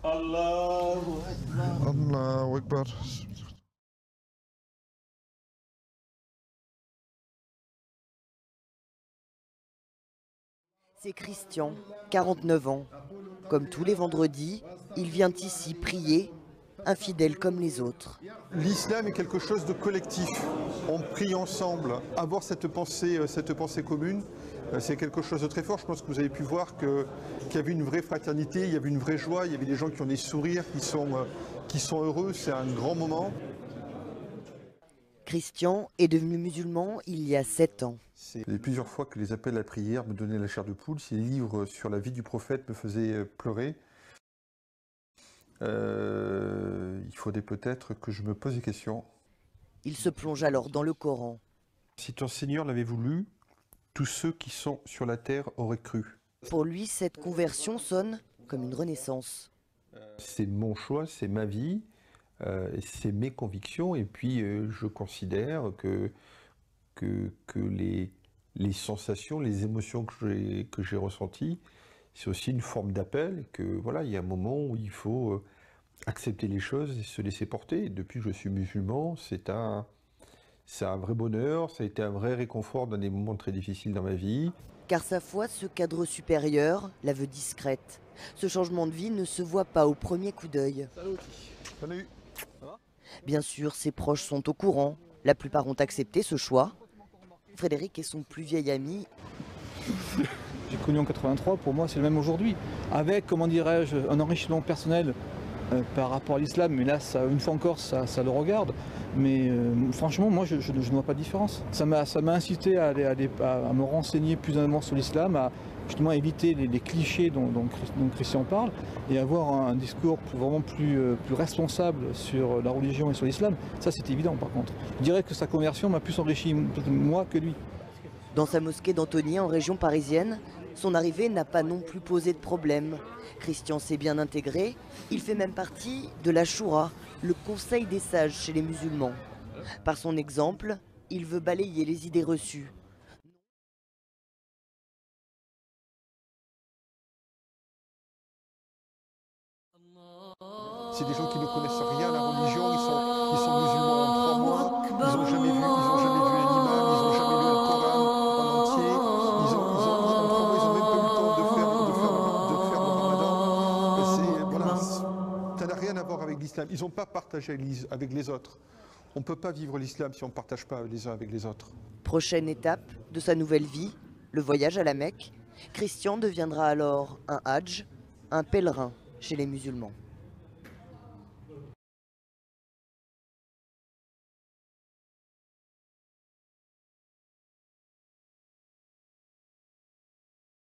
Allahu Akbar. Allahu Akbar. C'est Christian, 49 ans. Comme tous les vendredis, il vient ici prier, infidèle comme les autres. L'islam est quelque chose de collectif. On prie ensemble. Avoir cette pensée commune, c'est quelque chose de très fort. Je pense que vous avez pu voir qu'il y avait une vraie fraternité, il y avait une vraie joie, il y avait des gens qui ont des sourires, qui sont heureux. C'est un grand moment. Christian est devenu musulman il y a 7 ans. Il y a plusieurs fois que les appels à la prière me donnaient la chair de poule. Ces livres sur la vie du prophète me faisaient pleurer. Il faudrait peut-être que je me pose des questions. Il se plonge alors dans le Coran. Si ton Seigneur l'avait voulu, tous ceux qui sont sur la terre auraient cru. Pour lui, cette conversion sonne comme une renaissance. C'est mon choix, c'est ma vie, c'est mes convictions. Et puis je considère que les sensations, les émotions que j'ai ressenties, c'est aussi une forme d'appel. Que voilà, il y a un moment où il faut accepter les choses et se laisser porter. Et depuis que je suis musulman, c'est un vrai bonheur, ça a été un vrai réconfort dans des moments très difficiles dans ma vie. Car sa foi, ce cadre supérieur, la veut discrète. Ce changement de vie ne se voit pas au premier coup d'œil. Salut. Bien sûr, ses proches sont au courant. La plupart ont accepté ce choix. Frédéric est son plus vieil ami. J'ai connu en 83, pour moi c'est le même aujourd'hui. Avec, comment dirais-je, un enrichissement personnel par rapport à l'islam, mais là, une fois encore, ça le regarde. Mais franchement, moi, je ne vois pas de différence. Ça m'a incité à me renseigner plus en amont sur l'islam, à justement éviter les clichés dont Christian parle, et avoir un discours vraiment plus responsable sur la religion et sur l'islam. Ça, c'est évident, par contre. Je dirais que sa conversion m'a plus enrichi, moi, que lui. Dans sa mosquée d'Antony, en région parisienne, son arrivée n'a pas non plus posé de problème. Christian s'est bien intégré, il fait même partie de la Choura, le conseil des sages chez les musulmans. Par son exemple, il veut balayer les idées reçues. C'est des gens qui ne connaissent rien à la religion, ils sont musulmans en 3 mois, ils n'ont jamais vu un imam, ils n'ont jamais lu le Coran en entier, en 3 mois, ils n'ont même pas eu le temps de faire le ramadan. Voilà, ça n'a rien à voir avec l'islam, ils n'ont pas partagé avec les autres. On ne peut pas vivre l'islam si on ne partage pas les uns avec les autres. Prochaine étape de sa nouvelle vie, le voyage à la Mecque. Christian deviendra alors un hadj, un pèlerin chez les musulmans.